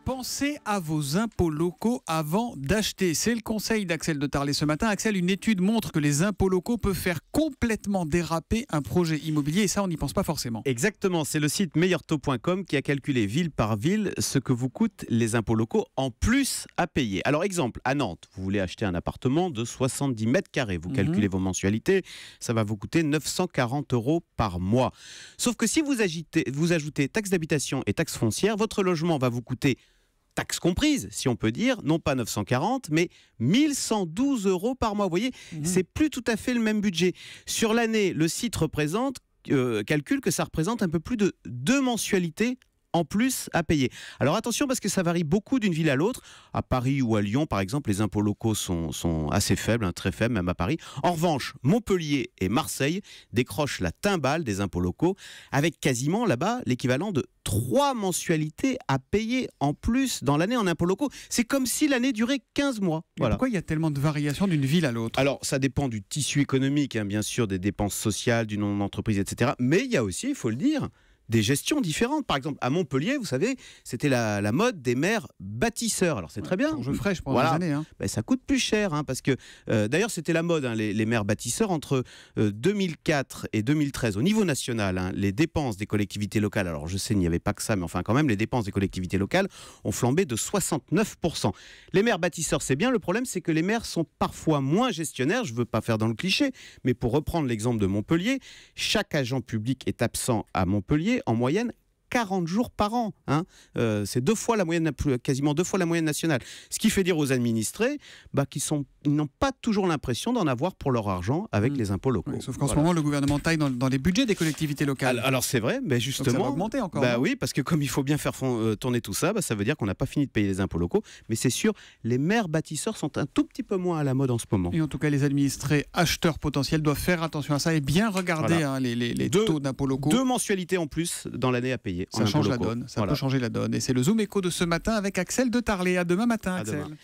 Pensez à vos impôts locaux avant d'acheter. C'est le conseil d'Axel de Tarlet ce matin. Axel, une étude montre que les impôts locaux peuvent faire complètement déraper un projet immobilier et ça, on n'y pense pas forcément. Exactement, c'est le site meilleurtaux.com qui a calculé ville par ville ce que vous coûtent les impôts locaux en plus à payer. Alors exemple, à Nantes, vous voulez acheter un appartement de 70 mètres carrés, vous calculez vos mensualités, ça va vous coûter 940 € par mois. Sauf que si vous ajoutez taxe d'habitation et taxe foncière, votre logement va vous coûter, taxe comprise, si on peut dire, non pas 940, mais 1112 € par mois. Vous voyez, c'est plus tout à fait le même budget. Sur l'année, le site calcule que ça représente un peu plus de 2 mensualités en plus à payer. Alors attention parce que ça varie beaucoup d'une ville à l'autre. À Paris ou à Lyon, par exemple, les impôts locaux sont assez faibles, très faibles, même à Paris. En revanche, Montpellier et Marseille décrochent la timbale des impôts locaux avec quasiment là-bas l'équivalent de 3 mensualités à payer en plus dans l'année en impôts locaux. C'est comme si l'année durait 15 mois. Voilà. Pourquoi il y a tellement de variations d'une ville à l'autre ? Alors, ça dépend du tissu économique, bien sûr, des dépenses sociales, du nombre d'entreprises, etc. Mais il y a aussi, il faut le dire, des gestions différentes. Par exemple, à Montpellier, vous savez, c'était la mode des maires bâtisseurs. Alors c'est très bien. Je fraîche pendant des années. Ben, ça coûte plus cher, parce que d'ailleurs c'était la mode, les maires bâtisseurs entre 2004 et 2013 au niveau national. Les dépenses des collectivités locales, alors je sais il n'y avait pas que ça, mais enfin quand même les dépenses des collectivités locales ont flambé de 69%. Les maires bâtisseurs, c'est bien. Le problème, c'est que les maires sont parfois moins gestionnaires. Je ne veux pas faire dans le cliché, mais pour reprendre l'exemple de Montpellier, chaque agent public est absent à Montpellier en moyenne 40 jours par an. C'est quasiment 2 fois la moyenne nationale. Ce qui fait dire aux administrés qu'ils n'ont pas toujours l'impression d'en avoir pour leur argent avec les impôts locaux. Oui, sauf qu'en ce moment, le gouvernement taille dans les budgets des collectivités locales. Alors c'est vrai, mais justement... Donc ça va augmenter encore. Oui, parce que comme il faut bien faire tourner tout ça, ça veut dire qu'on n'a pas fini de payer les impôts locaux. Mais c'est sûr, les maires bâtisseurs sont un tout petit peu moins à la mode en ce moment. Et en tout cas, les administrés acheteurs potentiels doivent faire attention à ça et bien regarder les taux d'impôts locaux. 2 mensualités en plus dans l'année à payer. Ça change la donne, ça peut changer la donne. Et c'est le Zoom Éco de ce matin avec Axel de Tarlet. À demain matin, Axel. Demain.